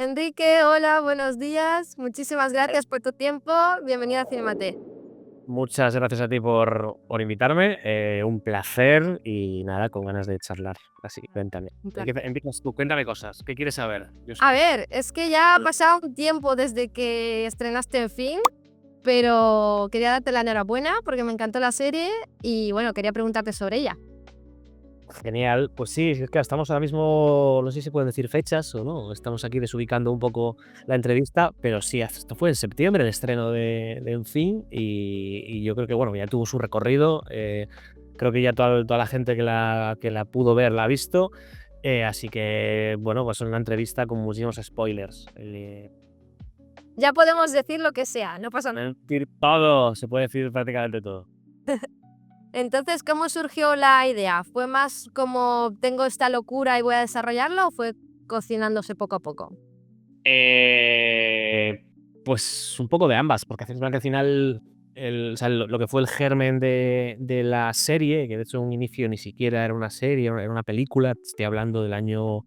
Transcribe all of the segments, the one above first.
Enrique, hola, buenos días. Muchísimas gracias por tu tiempo. Bienvenido a Cinemate. Muchas gracias a ti por invitarme. Un placer y nada, con ganas de charlar. Así, cuéntame. Un placer. Empiezas tú, cuéntame cosas. ¿Qué quieres saber? Yo A ver, es que ya ha pasado un tiempo desde que estrenaste en fin, pero quería darte la enhorabuena porque me encantó la serie y bueno, quería preguntarte sobre ella. Genial. Pues sí, es que estamos ahora mismo, no sé si se pueden decir fechas o no. Estamos aquí desubicando un poco la entrevista, pero sí, esto fue en septiembre el estreno de En Fin y yo creo que bueno, ya tuvo su recorrido. Creo que ya toda la gente que la pudo ver la ha visto. Así que, bueno, pues una entrevista con muchísimos spoilers. Ya podemos decir lo que sea, no pasa nada. Decir todo, se puede decir prácticamente todo. Entonces, ¿cómo surgió la idea? ¿Fue más como tengo esta locura y voy a desarrollarlo o fue cocinándose poco a poco? Pues un poco de ambas, porque al final o sea, lo que fue el germen de la serie, que de hecho en un inicio ni siquiera era una serie, era una película, estoy hablando del año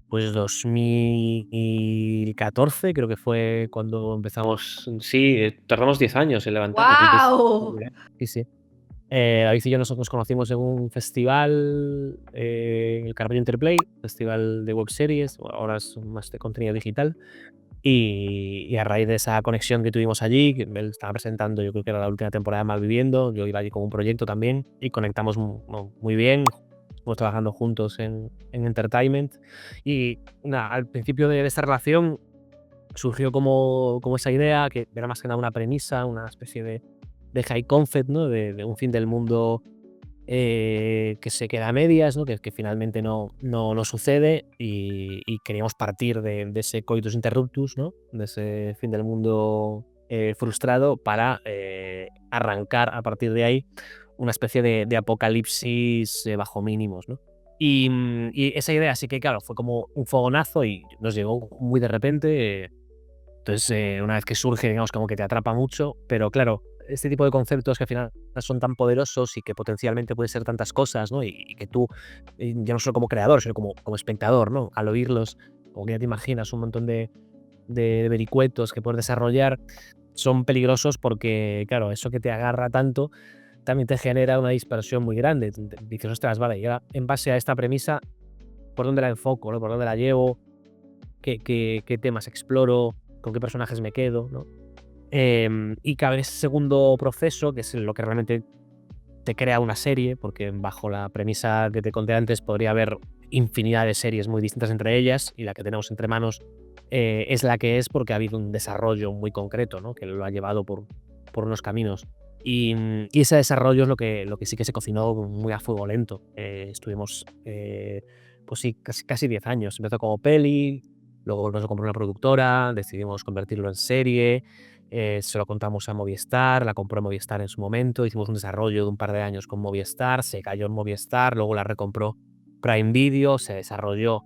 pues 2014, creo que fue cuando empezamos. Sí, tardamos 10 años en levantarlo. ¡Guau! Sí, sí. David y yo nos conocimos en un festival, el Carballo Interplay, festival de web series, ahora es más de contenido digital. Y a raíz de esa conexión que tuvimos allí, que él estaba presentando, yo creo que era la última temporada de Malviviendo, yo iba allí con un proyecto también y conectamos muy bien. Estuvimos trabajando juntos en Entertainment. Y nada, al principio de esta relación surgió como esa idea, que era más que nada una premisa, una especie de high concept, ¿no? De un fin del mundo que se queda a medias, ¿no? Que finalmente no sucede y queríamos partir de ese coitus interruptus, ¿no? De ese fin del mundo frustrado para arrancar a partir de ahí una especie de apocalipsis bajo mínimos, ¿no? Y esa idea sí que, claro, fue como un fogonazo y nos llegó muy de repente. Entonces, una vez que surge, digamos, como que te atrapa mucho, pero claro, este tipo de conceptos que al final son tan poderosos y que potencialmente pueden ser tantas cosas, ¿no? Y que tú, ya no solo como creador, sino como espectador, ¿no? Al oírlos, como que ya te imaginas un montón de vericuetos que puedes desarrollar, son peligrosos porque, claro, eso que te agarra tanto también te genera una dispersión muy grande. Dices, ostras, vale, y ahora en base a esta premisa, ¿por dónde la enfoco, ¿no? ¿Por dónde la llevo? ¿Qué temas exploro? ¿Con qué personajes me quedo, ¿no? Y cabe ese segundo proceso, que es lo que realmente te crea una serie, porque bajo la premisa que te conté antes podría haber infinidad de series muy distintas entre ellas, y la que tenemos entre manos es la que es porque ha habido un desarrollo muy concreto, ¿no? Que lo ha llevado por unos caminos. Y ese desarrollo es lo que sí que se cocinó muy a fuego lento. Estuvimos, pues sí, casi 10 años. Empezó como peli, luego nos lo compró una productora, decidimos convertirlo en serie, se lo contamos a Movistar, la compró Movistar en su momento, hicimos un desarrollo de un par de años con Movistar, se cayó en Movistar, luego la recompró Prime Video, se desarrolló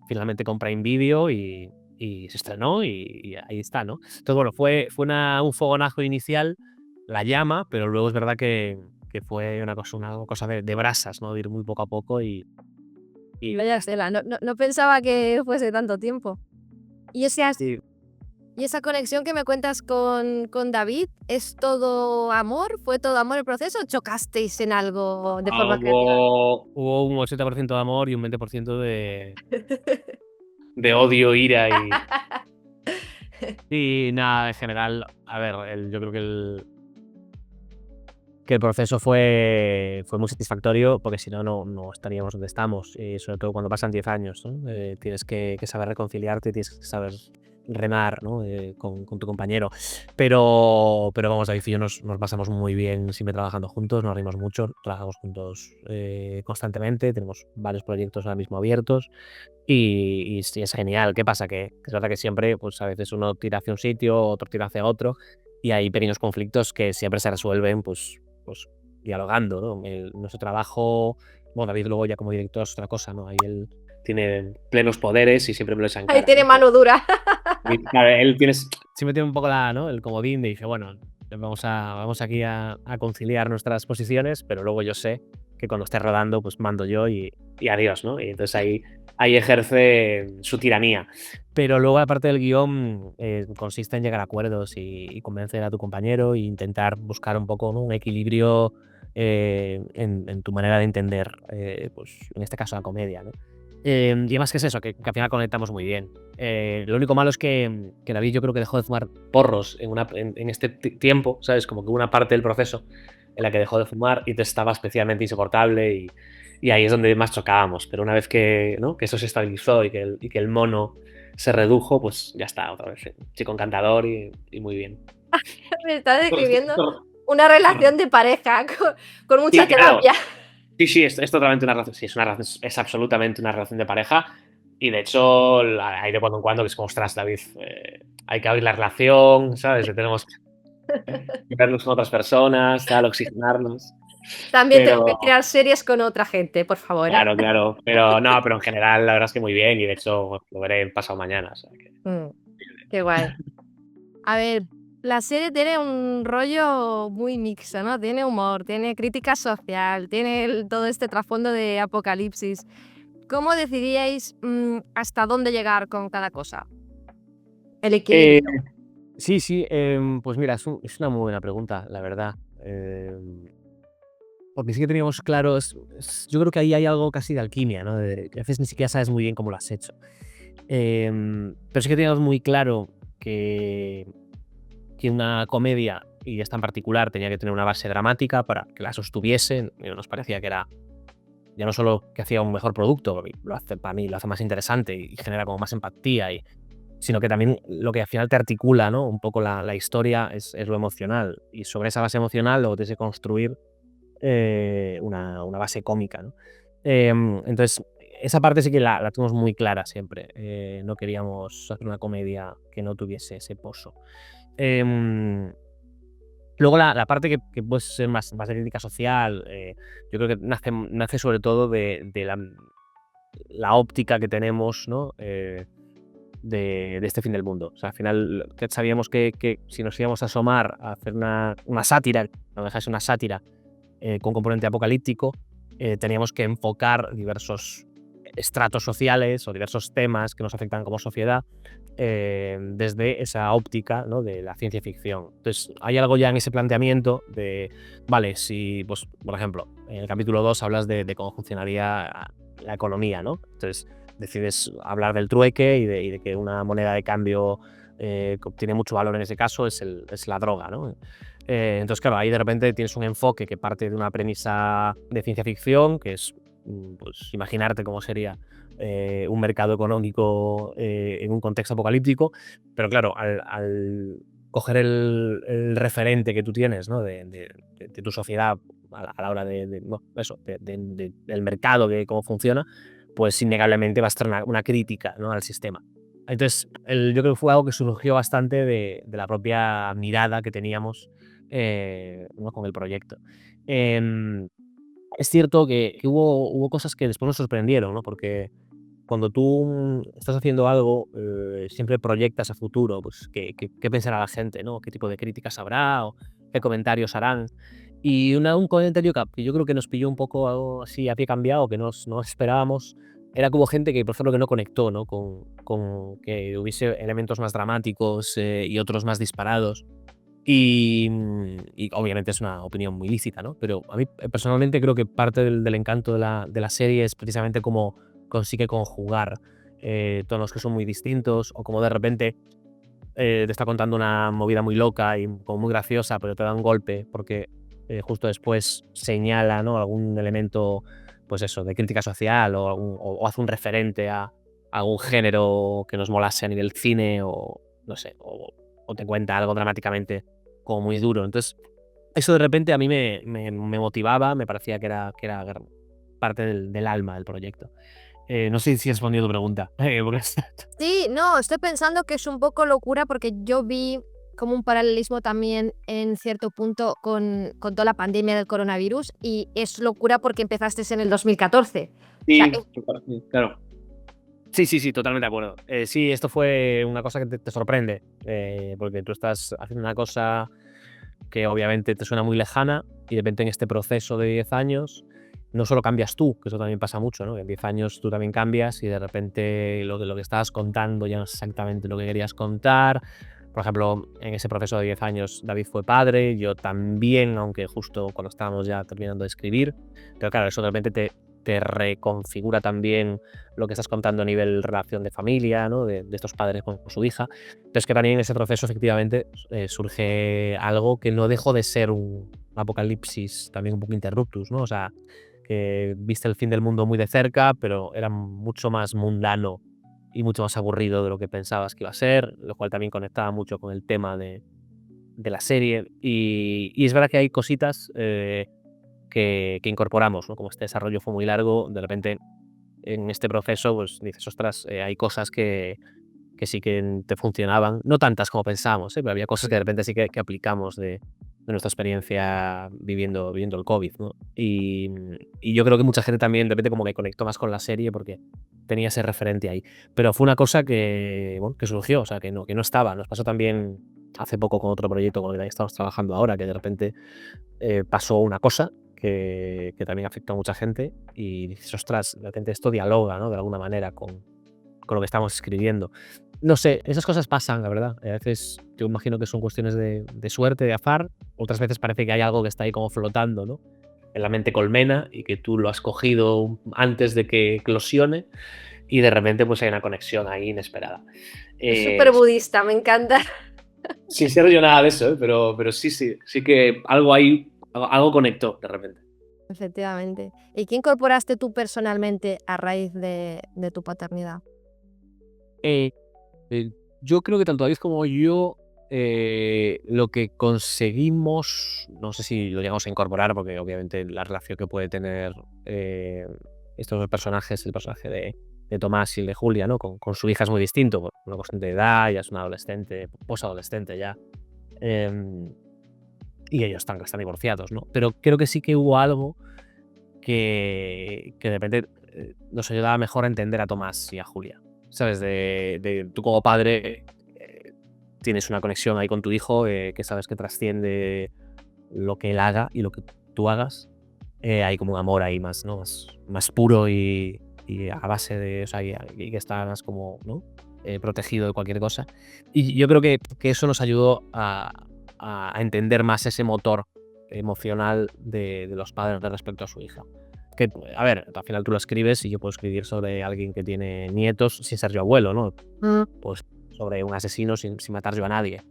finalmente con Prime Video y se estrenó y ahí está, ¿no? Entonces, bueno, fue un fogonazo inicial, la llama, pero luego es verdad que fue una cosa de brasas, ¿no? De ir muy poco a poco Y vaya Estela, no pensaba que fuese tanto tiempo. Y ese sí. Y esa conexión que me cuentas con David, ¿es todo amor? ¿Fue todo amor el proceso o chocasteis en algo de forma creativa? Hubo un 80% de amor y un 20% de odio, ira y nada, en general, a ver, yo creo que el proceso fue muy satisfactorio porque si no, no estaríamos donde estamos, y sobre todo cuando pasan 10 años, ¿no? Tienes que saber reconciliarte, tienes que saber remar, ¿no? Con tu compañero. Pero vamos, David y yo nos pasamos muy bien siempre trabajando juntos, nos reímos mucho, trabajamos juntos constantemente, tenemos varios proyectos ahora mismo abiertos y sí, es genial. ¿Qué pasa? Que es verdad que siempre, pues a veces uno tira hacia un sitio, otro tira hacia otro y hay pequeños conflictos que siempre se resuelven pues dialogando, ¿no? Nuestro trabajo, bueno, David luego ya como director es otra cosa, ¿no? Ahí él tiene plenos poderes y siempre me lo echa en Ahí cara, tiene ¿no? mano dura. Y, claro, siempre tiene un poco ¿no? El comodín de dice, bueno, vamos aquí a conciliar nuestras posiciones, pero luego yo sé que cuando esté rodando, pues mando yo y adiós, ¿no? Y entonces ahí ejerce su tiranía. Pero luego, aparte del guión, consiste en llegar a acuerdos y convencer a tu compañero e intentar buscar un poco, ¿no?, un equilibrio en tu manera de entender, pues en este caso la comedia, ¿no? Y además que es eso, que al final conectamos muy bien. Lo único malo es que David yo creo que dejó de fumar porros en este tiempo, ¿sabes? Como que hubo una parte del proceso en la que dejó de fumar y te estaba especialmente insoportable y ahí es donde más chocábamos. Pero una vez que, ¿no?, que eso se estabilizó y que el mono se redujo, pues ya está, otra vez. Chico encantador y muy bien. Me estás describiendo una relación de pareja con mucha Sí, claro. terapia. Sí, es totalmente una relación. Sí, es absolutamente una relación de pareja. Y de hecho, hay de cuando en cuando que es como, ostras, David, hay que abrir la relación, ¿sabes? Tenemos que vernos con otras personas, tal, oxigenarnos. También tengo que Pero, tirar series con otra gente, por favor, ¿eh? claro. Pero no, pero en general, la verdad es que muy bien. Y de hecho, lo veré pasado mañana. O sea que... Mm, qué guay. A ver, la serie tiene un rollo muy mixto, ¿no? Tiene humor, tiene crítica social, tiene todo este trasfondo de apocalipsis. ¿Cómo decidíais hasta dónde llegar con cada cosa? El Eh, equilibrio. sí, pues mira, es una muy buena pregunta, la verdad. Porque sí que teníamos claro, yo creo que ahí hay algo casi de alquimia, ¿no? Que a veces ni siquiera sabes muy bien cómo lo has hecho. Pero sí que teníamos muy claro que una comedia, y esta en particular, tenía que tener una base dramática para que la sostuviese. Nos parecía que era ya no solo que hacía un mejor producto, para mí lo hace más interesante y genera como más empatía, sino que también lo que al final te articula, ¿no?, un poco la historia es lo emocional. Y sobre esa base emocional luego tienes que construir una base cómica, ¿no? Entonces, esa parte sí que la tuvimos muy clara siempre. No queríamos hacer una comedia que no tuviese ese pozo. Em, Luego la parte que puede ser más de crítica social, yo creo que nace sobre todo de la óptica que tenemos, ¿no?, de este fin del mundo. O sea, al final sabíamos que si nos íbamos a asomar a hacer una sátira, no dejarse una sátira, con componente apocalíptico, teníamos que enfocar diversos estratos sociales o diversos temas que nos afectan como sociedad desde esa óptica, ¿no?, de la ciencia ficción. Entonces, hay algo ya en ese planteamiento de, vale, si, pues, por ejemplo, en el capítulo 2 hablas de cómo funcionaría la economía, ¿no? Entonces, decides hablar del trueque y de que una moneda de cambio que obtiene mucho valor en ese caso es la droga, ¿no? Entonces, claro, ahí de repente tienes un enfoque que parte de una premisa de ciencia ficción, que es, pues, imaginarte cómo sería un mercado económico en un contexto apocalíptico, pero claro, al coger el referente que tú tienes, ¿no?, de tu sociedad a la hora bueno, eso, del mercado, de cómo funciona, pues innegablemente va a estar una crítica, ¿no?, al sistema. Entonces, yo creo que fue algo que surgió bastante de la propia mirada que teníamos, ¿no?, con el proyecto. Em, es cierto que hubo cosas que después nos sorprendieron, ¿no? Porque cuando tú estás haciendo algo, siempre proyectas a futuro, pues qué pensará la gente, ¿no? ¿Qué tipo de críticas habrá o qué comentarios harán? Y un comentario que yo creo que nos pilló un poco algo así a pie cambiado, que no esperábamos, era que hubo gente que, por ejemplo, que no conectó, ¿no?, con que hubiese elementos más dramáticos y otros más disparados. Y obviamente es una opinión muy lícita, ¿no? Pero a mí personalmente creo que parte del encanto de la serie es precisamente cómo consigue conjugar tonos que son muy distintos o como de repente te está contando una movida muy loca y como muy graciosa, pero te da un golpe porque justo después señala, ¿no?, algún elemento, pues eso, de crítica social o hace un referente a algún género que nos molase a nivel cine o no sé, o te cuenta algo dramáticamente como muy duro. Entonces, eso de repente a mí me motivaba, me parecía que era parte del alma del proyecto. No sé si he respondido a tu pregunta. Sí, no, estoy pensando que es un poco locura porque yo vi como un paralelismo también en cierto punto con toda la pandemia del coronavirus y es locura porque empezaste en el 2014. O sea, Sí, claro. Sí, totalmente de acuerdo. Sí, esto fue una cosa que te sorprende, porque tú estás haciendo una cosa que obviamente te suena muy lejana y de repente en este proceso de 10 años no solo cambias tú, que eso también pasa mucho, ¿no? En 10 años tú también cambias y de repente lo que estabas contando ya no es exactamente lo que querías contar. Por ejemplo, en ese proceso de 10 años David fue padre, yo también, aunque justo cuando estábamos ya terminando de escribir. Pero claro, eso de repente te reconfigura también lo que estás contando a nivel relación de familia, ¿no? De estos padres con su hija. Entonces que también en ese proceso efectivamente surge algo que no dejó de ser un apocalipsis también un poco interruptus, ¿no? O sea, que viste el fin del mundo muy de cerca, pero era mucho más mundano y mucho más aburrido de lo que pensabas que iba a ser, lo cual también conectaba mucho con el tema de la serie. Y es verdad que hay cositas que incorporamos, ¿no? Como este desarrollo fue muy largo, de repente en este proceso pues dices, ostras, hay cosas que sí que te funcionaban, no tantas como pensábamos, pero había cosas que de repente sí que aplicamos de nuestra experiencia viviendo el COVID, ¿no? Y yo creo que mucha gente también de repente como que conectó más con la serie porque tenía ese referente ahí. Pero fue una cosa que, bueno, que surgió, o sea, que no estaba. Nos pasó también hace poco con otro proyecto con el que también estamos trabajando ahora, que de repente pasó una cosa que también afectó a mucha gente y dices, ostras, de repente esto dialoga, ¿no? De alguna manera con lo que estamos escribiendo. No sé, esas cosas pasan, la verdad. A veces yo imagino que son cuestiones de suerte, de azar. Otras veces parece que hay algo que está ahí como flotando, ¿no? En la mente colmena y que tú lo has cogido antes de que eclosione y de repente pues hay una conexión ahí inesperada. Es súper budista, me encanta. Sin ser yo nada de eso, ¿eh? Pero sí que algo ahí, algo conectó de repente. Efectivamente. ¿Y qué incorporaste tú personalmente a raíz de tu paternidad? Eh, yo creo que tanto David como yo lo que conseguimos, no sé si lo llegamos a incorporar, porque obviamente la relación que puede tener estos dos personajes, el personaje de Tomás y el de Julia, ¿no? Con su hija es muy distinto, una cuestión de edad, ya es una adolescente, posadolescente ya, em, y ellos están divorciados, ¿no? Pero creo que sí que hubo algo que de repente nos ayudaba mejor a entender a Tomás y a Julia. ¿Sabes? Tú como padre tienes una conexión ahí con tu hijo que sabes que trasciende lo que él haga y lo que tú hagas. Hay como un amor ahí más, ¿no? Más puro y a base de. O sea, y que está más como, ¿no? Protegido de cualquier cosa. Y yo creo que eso nos ayudó a entender más ese motor emocional de los padres respecto a su hija. Que, a ver, al final tú lo escribes y yo puedo escribir sobre alguien que tiene nietos sin ser yo abuelo, ¿no? Pues sobre un asesino sin matar yo a nadie.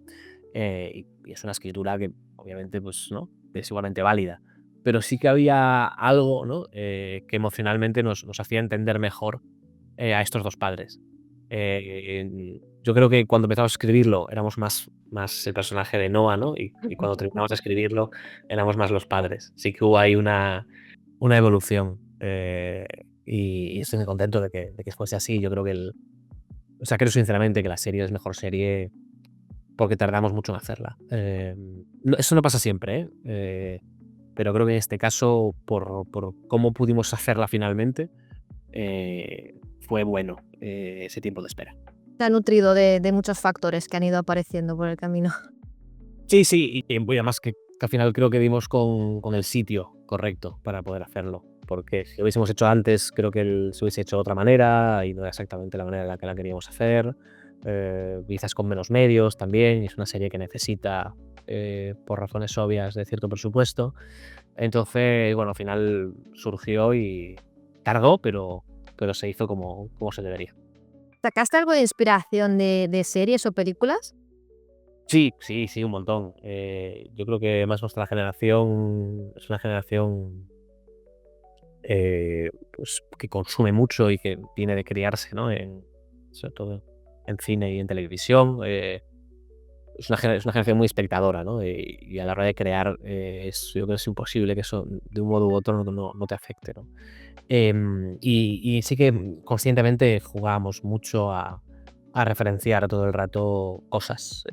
Y es una escritura que obviamente pues, ¿no? Es igualmente válida. Pero sí que había algo, ¿no? Que emocionalmente nos hacía entender mejor a estos dos padres. Yo creo que cuando empezamos a escribirlo éramos más el personaje de Noah, ¿no? Y cuando terminamos de escribirlo éramos más los padres. Sí que hubo ahí una evolución. Y estoy muy contento de que fuese así. Yo creo o sea, creo sinceramente que la serie es mejor serie porque tardamos mucho en hacerla. Eso no pasa siempre, ¿eh? Pero creo que en este caso, por cómo pudimos hacerla finalmente, fue bueno ese tiempo de espera. Se ha nutrido de muchos factores que han ido apareciendo por el camino. Sí, sí, y además que al final creo que dimos con el sitio correcto para poder hacerlo. Porque si lo hubiésemos hecho antes, creo que se hubiese hecho de otra manera y no era exactamente la manera en la que la queríamos hacer. Quizás con menos medios también. Y es una serie que necesita, por razones obvias, de cierto presupuesto. Entonces, bueno, al final surgió y tardó, pero se hizo como se debería. ¿Sacaste algo de inspiración de series o películas? Sí, sí, sí, un montón. Yo creo que más nuestra generación es una generación pues, que consume mucho y que tiene de criarse, ¿no? Sobre todo en cine y en televisión. Es una generación muy espectadora, ¿no? Y a la hora de crear, yo creo que es imposible que eso de un modo u otro no te afecte, ¿no? Y sí que conscientemente jugábamos mucho a referenciar todo el rato cosas.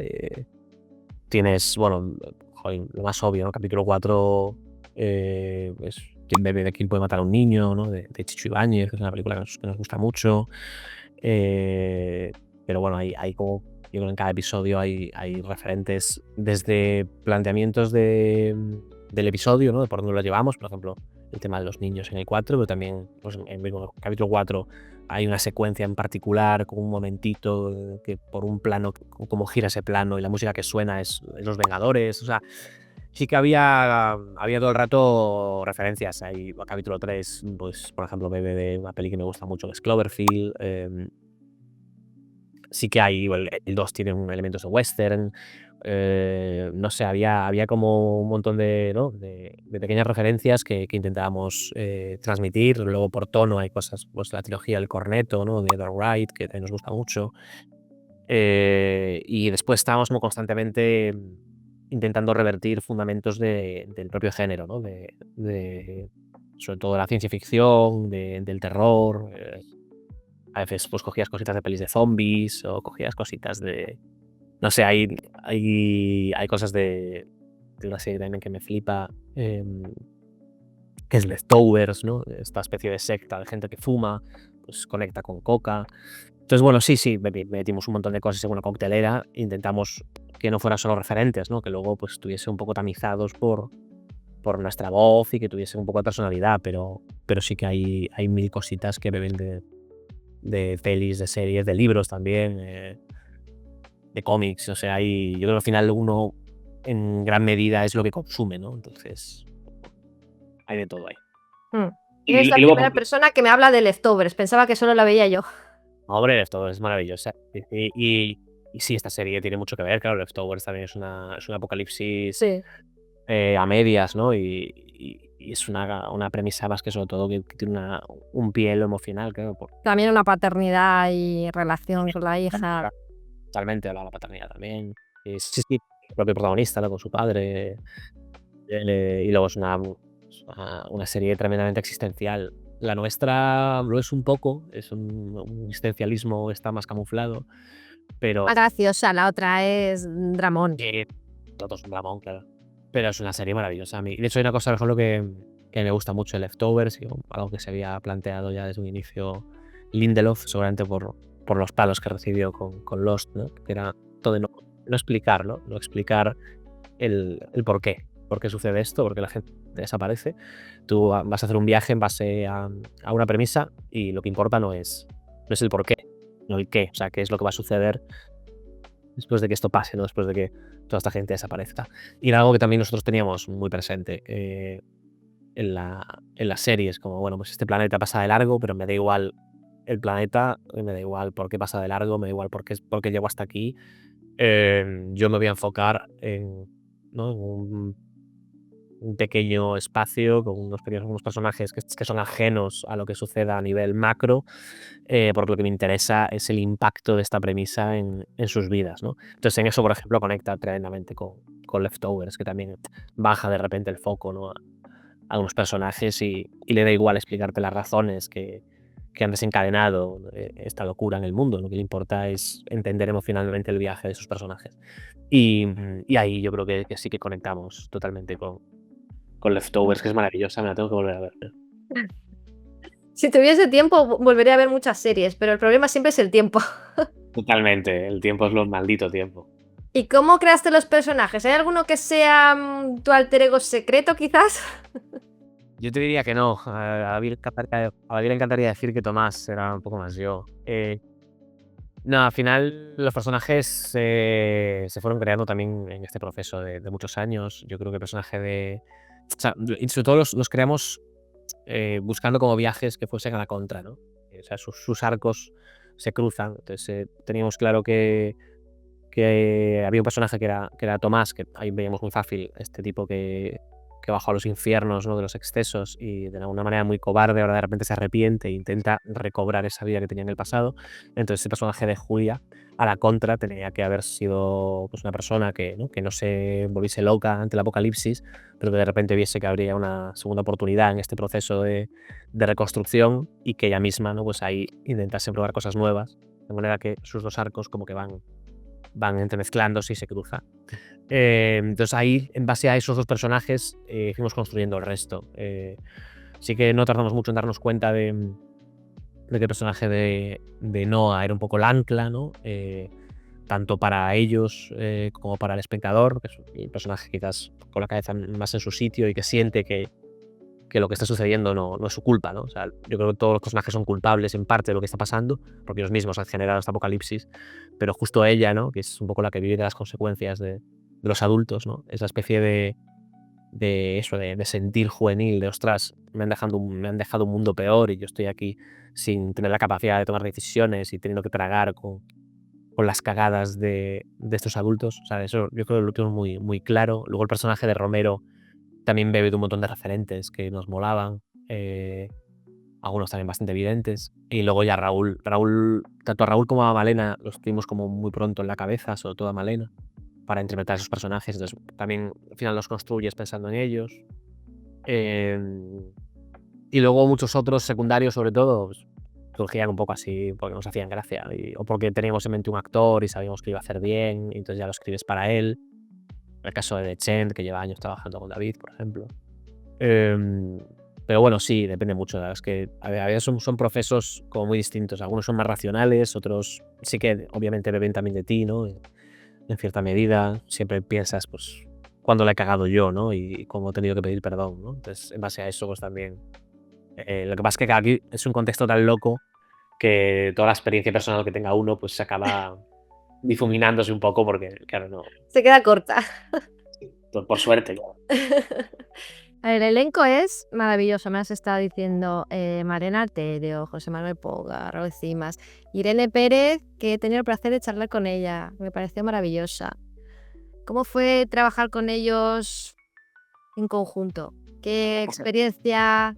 Tienes, bueno, joder, lo más obvio, ¿no? Capítulo 4 es de quién puede matar a un niño, ¿no? De Chicho Ibáñez, que es una película que nos gusta mucho. Pero bueno, hay como, yo creo que en cada episodio hay referentes desde planteamientos del episodio, ¿no? De por dónde lo llevamos, por ejemplo. el tema de los niños en el 4, pero también pues, en el capítulo 4 hay una secuencia en particular con un momentito que por un plano, como gira ese plano y la música que suena es Los Vengadores, o sea, sí que había todo el rato referencias. Ahí, a capítulo 3, pues, por ejemplo, bebe de una peli que me gusta mucho, que es Cloverfield. Sí que hay, el 2 tiene elementos de western. No sé, había como un montón de, ¿no? de pequeñas referencias que intentábamos transmitir. Luego, por tono, hay cosas, pues la trilogía El Corneto, ¿no? De Edgar Wright, que también nos gusta mucho. Y después estábamos como constantemente intentando revertir fundamentos del propio género, ¿no? Sobre todo de la ciencia ficción, del terror. A veces pues cogías cositas de pelis de zombies o cogías cositas de... No sé, hay cosas de una serie también que me flipa, que es Leftovers, ¿no? Esta especie de secta de gente que fuma, pues conecta con coca. Entonces, bueno, sí, metimos un montón de cosas en una coctelera. Intentamos que no fueran solo referentes, ¿no? Que luego pues estuviesen un poco tamizados por nuestra voz y que tuviesen un poco de personalidad, pero sí que hay mil cositas que beben de pelis, de series, de libros también, de cómics. O sea, yo creo que al final uno en gran medida es lo que consume, ¿no? Entonces, hay de todo ahí. Eres la primera persona que me habla de Leftovers. Pensaba que solo la veía yo. Hombre, Leftovers es maravillosa. Y sí, esta serie tiene mucho que ver. Claro, Leftovers también es un apocalipsis Sí. A medias, ¿no? Y es una premisa más que sobre todo que tiene un pie en lo emocional, claro. También una paternidad y relación con la hija. Totalmente, la paternidad también. Sí, el propio protagonista, ¿no? Con su padre. Y luego es una serie tremendamente existencial. La nuestra lo es un poco, es un existencialismo, está más camuflado, pero... Más graciosa, la otra es dramón. Todo es un dramón, claro. Pero es una serie maravillosa. A mí, de hecho, hay una cosa, por ejemplo, que me gusta mucho, Leftovers, algo que se había planteado ya desde un inicio Lindelof, seguramente por los palos que recibió con Lost, ¿no? Que era todo de no explicar, ¿no? No explicar el por qué sucede esto, por qué la gente desaparece. Tú vas a hacer un viaje en base a una premisa y lo que importa no es el por qué, no el qué, o sea, qué es lo que va a suceder después de que esto pase, ¿no? Después de que toda esta gente desaparezca. Y era algo que también nosotros teníamos muy presente en las series, como, bueno, pues este planeta pasa de largo, pero me da igual el planeta, me da igual por qué pasa de largo, me da igual por qué llego hasta aquí. Yo me voy a enfocar en, ¿no? en un pequeño espacio con unos personajes que son ajenos a lo que suceda a nivel macro, porque lo que me interesa es el impacto de esta premisa en sus vidas, ¿no? Entonces, en eso, por ejemplo, conecta tremendamente con Leftovers, que también baja de repente el foco, ¿no? a unos personajes y le da igual explicarte las razones que han desencadenado esta locura en el mundo. Lo que le importa es entender emocionalmente el viaje de esos personajes. Y ahí yo creo que sí que conectamos totalmente con Leftovers, que es maravillosa, me la tengo que volver a ver. Si tuviese tiempo, volvería a ver muchas series, pero el problema siempre es el tiempo. Totalmente, el tiempo es lo maldito tiempo. ¿Y cómo creaste los personajes? ¿Hay alguno que sea tu alter ego secreto, quizás? Yo te diría que no. A David le encantaría decir que Tomás era un poco más yo. No, al final los personajes se fueron creando también en este proceso de muchos años. Yo creo que el personaje de... O sea, y sobre todo los creamos buscando como viajes que fuesen a la contra, ¿no? O sea, sus arcos se cruzan. Entonces teníamos claro que había un personaje que era Tomás, que ahí veíamos muy fácil este tipo que bajó a los infiernos, ¿no? de los excesos y de alguna manera muy cobarde, ahora de repente se arrepiente e intenta recobrar esa vida que tenía en el pasado. Entonces ese personaje de Julia, a la contra, tenía que haber sido pues, una persona que no se volviese loca ante el apocalipsis, pero que de repente viese que habría una segunda oportunidad en este proceso de reconstrucción y que ella misma, ¿no? pues ahí intentase probar cosas nuevas, de manera que sus dos arcos como que van entremezclándose y se cruzan. Entonces ahí, en base a esos dos personajes, fuimos construyendo el resto. Sí que no tardamos mucho en darnos cuenta de que el personaje de Noah era un poco el ancla, ¿no? Tanto para ellos como para el espectador, que es el personaje quizás con la cabeza más en su sitio y que siente que que lo que está sucediendo no es su culpa, ¿no? O sea, yo creo que todos los personajes son culpables en parte de lo que está pasando, porque ellos mismos han generado este apocalipsis, pero justo ella, ¿no? Que es un poco la que vive de las consecuencias de los adultos, ¿no? Esa especie de eso, de sentir juvenil, de ostras, me han dejado un mundo peor y yo estoy aquí sin tener la capacidad de tomar decisiones y teniendo que tragar con las cagadas de estos adultos. O sea, eso yo creo que lo tengo muy, muy claro. Luego el personaje de Romero también bebe de un montón de referentes que nos molaban, algunos también bastante evidentes. Y luego ya Raúl, tanto a Raúl como a Malena los tuvimos como muy pronto en la cabeza, sobre todo a Malena, para interpretar esos personajes. Entonces también al final los construyes pensando en ellos. Y luego muchos otros secundarios, sobre todo, pues, surgían un poco así porque nos hacían gracia o porque teníamos en mente un actor y sabíamos que iba a hacer bien, y entonces ya lo escribes para él. El caso de Dechent, que lleva años trabajando con David, por ejemplo. Em, pero bueno, sí, depende mucho. Es que a veces son procesos como muy distintos. Algunos son más racionales, otros sí que obviamente beben también de ti, ¿no? En cierta medida, siempre piensas, pues, cuándo la he cagado yo, ¿no? Y cómo he tenido que pedir perdón, ¿no? Entonces, en base a eso, pues también. Lo que pasa es que aquí es un contexto tan loco que toda la experiencia personal que tenga uno, pues se acaba difuminándose un poco porque, claro, no. Se queda corta. Por suerte, claro. A ver, el elenco es maravilloso. Me has estado diciendo Marena Alterio, José Manuel Poga, Raúl Cimas, Irene Pérez, que he tenido el placer de charlar con ella. Me pareció maravillosa. ¿Cómo fue trabajar con ellos en conjunto? ¿Qué experiencia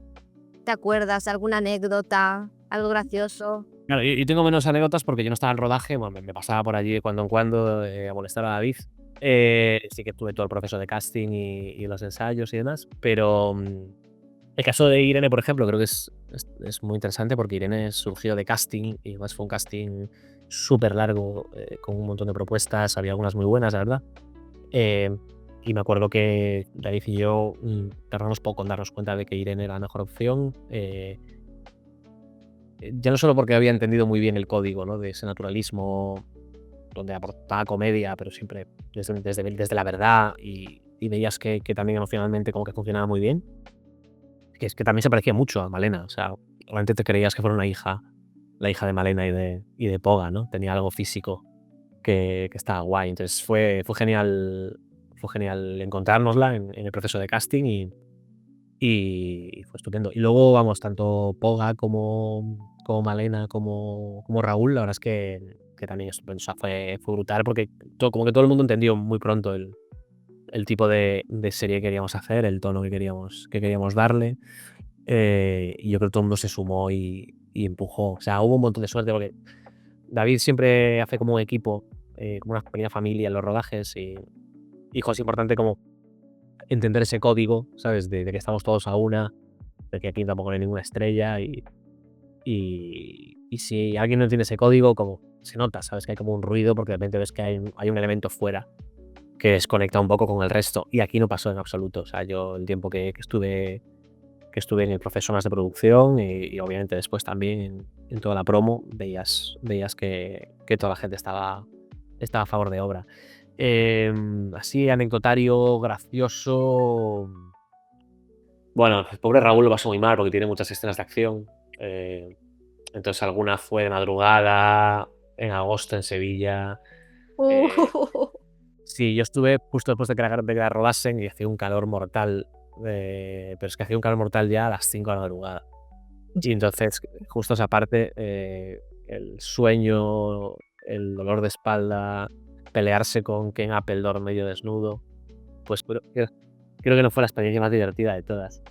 te acuerdas? ¿Alguna anécdota? ¿Algo gracioso? Claro, y tengo menos anécdotas porque yo no estaba en rodaje, bueno, me pasaba por allí de cuando en cuando a molestar a David. Sí que tuve todo el proceso de casting y los ensayos y demás, pero el caso de Irene, por ejemplo, creo que es muy interesante porque Irene surgió de casting y además fue un casting súper largo, con un montón de propuestas, había algunas muy buenas, la verdad. Y me acuerdo que David y yo tardamos poco en darnos cuenta de que Irene era la mejor opción. Ya no solo porque había entendido muy bien el código, ¿no? De ese naturalismo donde aportaba comedia, pero siempre desde la verdad y veías que también emocionalmente como que funcionaba muy bien. Que es que también se parecía mucho a Malena, o sea, realmente te creías que fuera una hija, la hija de Malena y de Poga, ¿no? Tenía algo físico que estaba guay. Entonces fue genial encontrárnosla en el proceso de casting y fue estupendo. Y luego, vamos, tanto Poga como Malena como Raúl, la verdad es que también estupendo. O sea, fue brutal porque como que todo el mundo entendió muy pronto el tipo de serie que queríamos hacer, el tono que queríamos darle. Y yo creo que todo el mundo se sumó y empujó. O sea, hubo un montón de suerte porque David siempre hace como un equipo, como una pequeña familia en los rodajes y hijo, es importante como entender ese código, ¿sabes? De que estamos todos a una, de que aquí tampoco hay ninguna estrella y si alguien no tiene ese código, como se nota, ¿sabes? Que hay como un ruido porque de repente ves que hay un elemento fuera que desconecta un poco con el resto y aquí no pasó en absoluto. O sea, yo el tiempo que estuve en el proceso más de producción y obviamente después también en toda la promo veías que toda la gente estaba a favor de obra. Así anecdotario, gracioso. Bueno, el pobre Raúl lo pasó muy mal porque tiene muchas escenas de acción. Entonces alguna fue de madrugada, en agosto en Sevilla. Eh, sí, yo estuve justo después de que la rodasen y hacía un calor mortal. Pero es que hacía un calor mortal ya a las 5 de la madrugada. Y entonces, justo esa parte, el sueño, el dolor de espalda, pelearse con Ken Appledore medio desnudo, pues creo que no fue la experiencia más divertida de todas.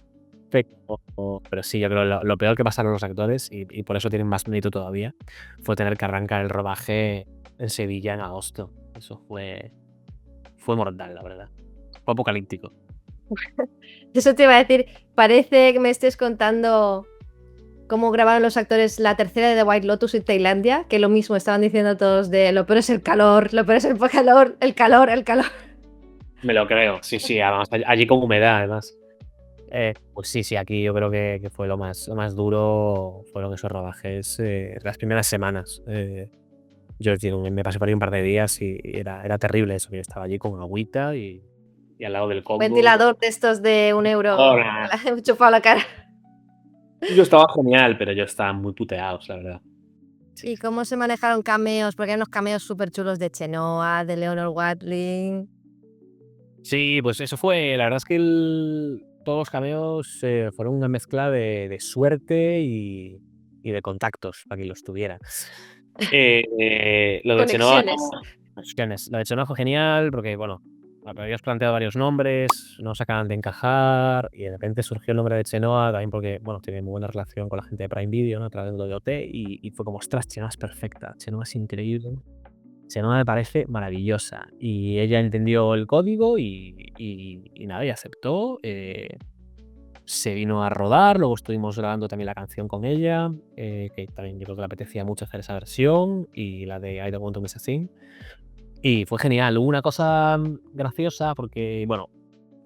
Pero sí, yo creo que lo peor que pasaron los actores, y por eso tienen más mérito todavía, fue tener que arrancar el rodaje en Sevilla en agosto. Eso fue mortal, la verdad. Fue apocalíptico. Eso te iba a decir, parece que me estés contando cómo grabaron los actores la tercera de The White Lotus en Tailandia, que lo mismo estaban diciendo todos de lo peor es el calor, lo peor es el calor, el calor, el calor. Me lo creo, sí, además, allí con humedad, además. Pues sí, aquí yo creo que fue lo más duro, fueron esos rodajes, las primeras semanas. Yo me pasé por ahí un par de días y era terrible eso, que yo estaba allí con agüita y y al lado del Un Congo. ventilador de estos de 1 € Ahora, chupado la cara. yo estaba genial, pero yo estaba muy puteados, la verdad. Sí. ¿Y cómo se manejaron cameos? Porque hay unos cameos súper chulos de Chenoa, de Leonard Watling. Sí, pues eso fue, la verdad es que todos los cameos fueron una mezcla de suerte y de contactos para quien los tuviera. Lo de Chenoa, Conexiones. lo de Chenoa fue genial porque, bueno, habías planteado varios nombres, no se acaban de encajar y de repente surgió el nombre de Chenoa también porque, bueno, tiene muy buena relación con la gente de Prime Video, ¿no? A través de lo de OT y fue como, ostras, Chenoa es perfecta, Chenoa es increíble. Chenoa me parece maravillosa y ella entendió el código y nada, y aceptó. Se vino a rodar, luego estuvimos grabando también la canción con ella, que también yo creo que le apetecía mucho hacer esa versión y la de I Don't Want to Miss a Thing. Y fue genial. Hubo una cosa graciosa porque, bueno,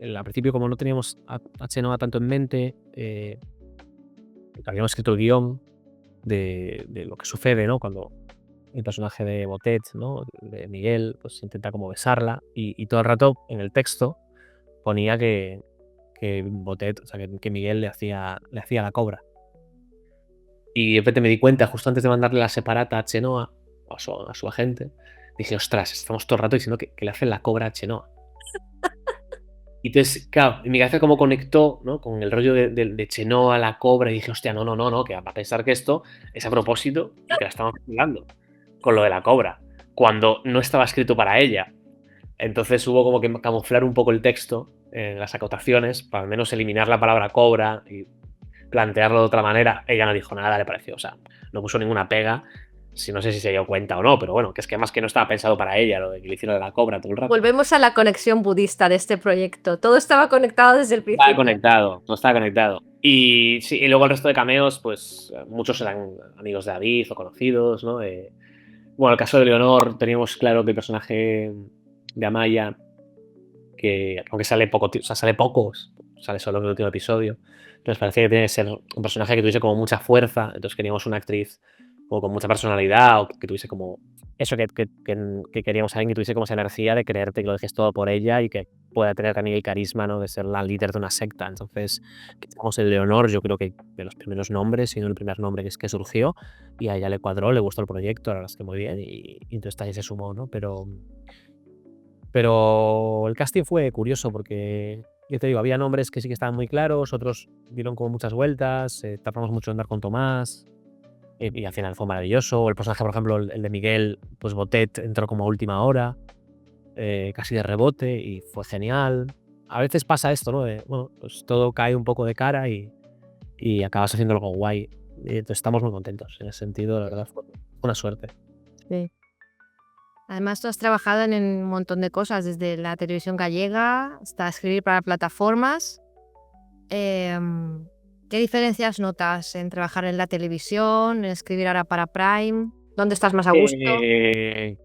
al principio como no teníamos a Chenoa tanto en mente, habíamos escrito el guión de lo que sucede, ¿no? Cuando el personaje de Botet, ¿no? De Miguel, pues intenta como besarla y todo el rato en el texto ponía que Botet, o sea, que Miguel le hacía la cobra. Y de repente me di cuenta, justo antes de mandarle la separata a Chenoa, a su agente, dije, ostras, estamos todo el rato diciendo que le hacen la cobra a Chenoa. Y entonces, claro, en mi cabeza como conectó, ¿no? Con el rollo de Chenoa, la cobra, y dije, hostia, no, que va a pensar que esto es a propósito y que la estamos hablando con lo de la cobra, cuando no estaba escrito para ella. Entonces hubo como que camuflar un poco el texto en las acotaciones, para al menos eliminar la palabra cobra y plantearlo de otra manera. Ella no dijo nada, le pareció, o sea, no puso ninguna pega. Si no sé si se dio cuenta o no, pero bueno, que es que además que no estaba pensado para ella lo de que le hicieron la cobra todo el rato. Volvemos a la conexión budista de este proyecto. Todo estaba conectado desde el Estaba principio. conectado, no estaba conectado. Y sí, y luego el resto de cameos, pues muchos eran amigos de David o conocidos, ¿no? Bueno, el caso de Leonor, teníamos claro que el personaje de Amaya, que aunque sale poco, o sea, sale pocos, sale solo en el último episodio, nos parecía que tenía que ser un personaje que tuviese como mucha fuerza, entonces queríamos una actriz como con mucha personalidad o que tuviese como eso que queríamos alguien que tuviese como esa energía de creerte que lo dejes todo por ella y que pueda tener también el carisma, ¿no? De ser la líder de una secta. Entonces, que tenemos el Leonor, yo creo que de los primeros nombres, sino el primer nombre que surgió, y a ella le cuadró, le gustó el proyecto, la verdad es que muy bien, y entonces ahí se sumó, ¿no? Pero el casting fue curioso porque, yo te digo, había nombres que sí que estaban muy claros, otros dieron como muchas vueltas, tardamos mucho en dar con Tomás, y al final fue maravilloso. El personaje, por ejemplo, el de Miguel, pues Botet entró como a última hora, casi de rebote y fue genial. A veces pasa esto, ¿no? Bueno, pues todo cae un poco de cara y acabas haciendo algo guay. Y entonces estamos muy contentos en ese sentido, la verdad, fue una suerte. Sí. Además, tú has trabajado en un montón de cosas, desde la televisión gallega hasta escribir para plataformas. Em, ¿Qué diferencias notas en trabajar en la televisión, en escribir ahora para Prime? ¿Dónde estás más a gusto? Eh,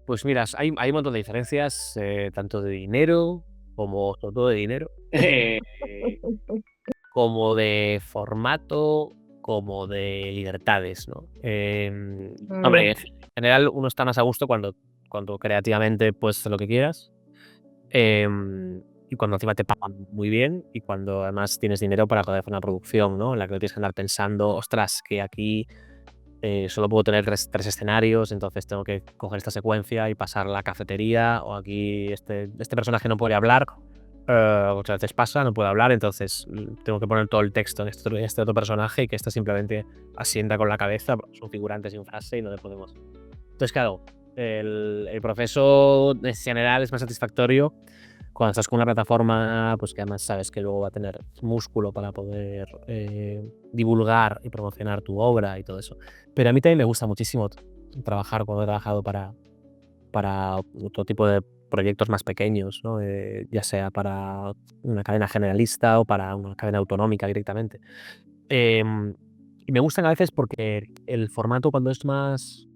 Pues mira, hay un montón de diferencias, tanto de dinero, como sobre todo de dinero, como de formato, como de libertades, ¿no? Hombre, en general uno está más a gusto cuando creativamente puedes hacer lo que quieras, y cuando encima te pagan muy bien y cuando además tienes dinero para poder hacer una producción, ¿no? En la que no tienes que andar pensando, ostras, que aquí solo puedo tener tres escenarios, entonces tengo que coger esta secuencia y pasar la cafetería, o aquí este personaje no puede hablar, muchas veces pasa, no puede hablar, entonces tengo que poner todo el texto en este otro personaje y que éste simplemente asienta con la cabeza, son figurantes sin frase y no le podemos. Entonces, claro, el proceso en general es más satisfactorio cuando estás con una plataforma, pues que además sabes que luego va a tener músculo para poder divulgar y promocionar tu obra y todo eso. Pero a mí también me gusta muchísimo trabajar cuando he trabajado para otro tipo de proyectos más pequeños, ¿no? Ya sea para una cadena generalista o para una cadena autonómica directamente. Em, y me gustan a veces porque el formato cuando es más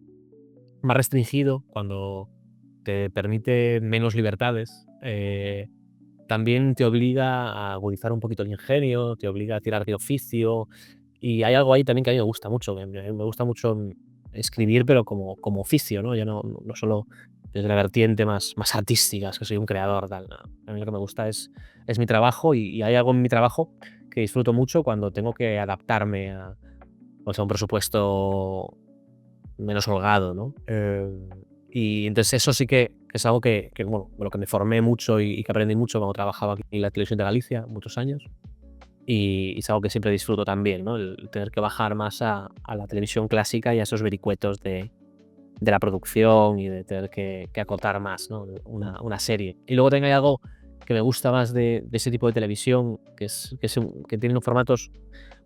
restringido, cuando te permite menos libertades, también te obliga a agudizar un poquito el ingenio, te obliga a tirar de oficio. Y hay algo ahí también que a mí me gusta mucho, que me gusta mucho escribir, pero como oficio, ¿no? Ya no solo desde la vertiente más artística, es que soy un creador, tal, no. A mí lo que me gusta es mi trabajo y hay algo en mi trabajo que disfruto mucho cuando tengo que adaptarme a, o sea, un presupuesto menos holgado, ¿no? Y entonces eso sí que es algo que, bueno, con lo que me formé mucho y que aprendí mucho cuando trabajaba aquí en la televisión de Galicia muchos años. Y es algo que siempre disfruto también, ¿no? El tener que bajar más a la televisión clásica y a esos vericuetos de la producción y de tener que acotar más, ¿no? Una serie. Y luego también hay algo que me gusta más de ese tipo de televisión, que tienen formatos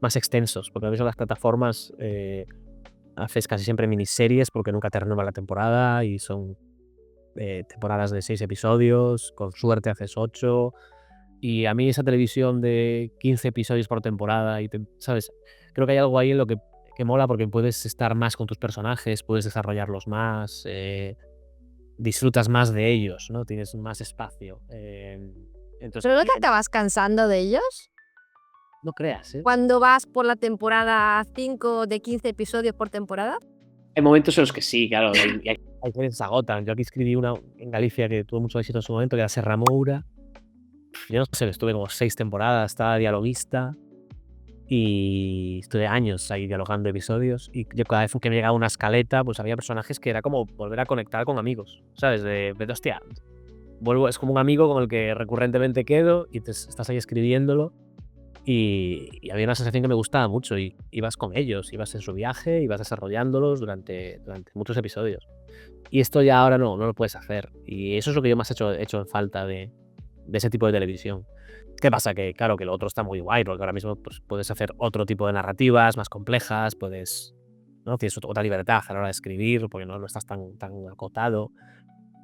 más extensos, porque a veces las plataformas haces casi siempre miniseries porque nunca te renueva la temporada y son temporadas de 6 episodios, con suerte haces 8. Y a mí esa televisión de 15 episodios por temporada, ¿sabes? Creo que hay algo ahí en lo que mola porque puedes estar más con tus personajes, puedes desarrollarlos más, disfrutas más de ellos, ¿no? Tienes más espacio. Entonces, ¿Pero no te acabas cansando de ellos? no creas, ¿eh? Cuando vas por la temporada 5 de 15 episodios por temporada. Hay momentos en los que sí, claro, hay que se agotan. Yo aquí escribí una en Galicia que tuvo mucho éxito en su momento, que era Serra Moura. Yo no sé, estuve como 6 temporadas, estaba dialoguista y estuve años ahí dialogando episodios. Y yo cada vez que me llegaba una escaleta, pues había personajes que era como volver a conectar con amigos, ¿sabes? De hostia, vuelvo, es como un amigo con el que recurrentemente quedo y estás ahí escribiéndolo. Y había una sensación que me gustaba mucho y ibas con ellos, ibas en su viaje, ibas desarrollándolos durante muchos episodios. Y esto ya ahora no lo puedes hacer. Y eso es lo que yo más he hecho en falta de ese tipo de televisión. ¿Qué pasa? Que claro, que lo otro está muy guay, porque ahora mismo pues, puedes hacer otro tipo de narrativas más complejas, ¿no? Tienes otra libertad a la hora de escribir, porque no estás tan acotado.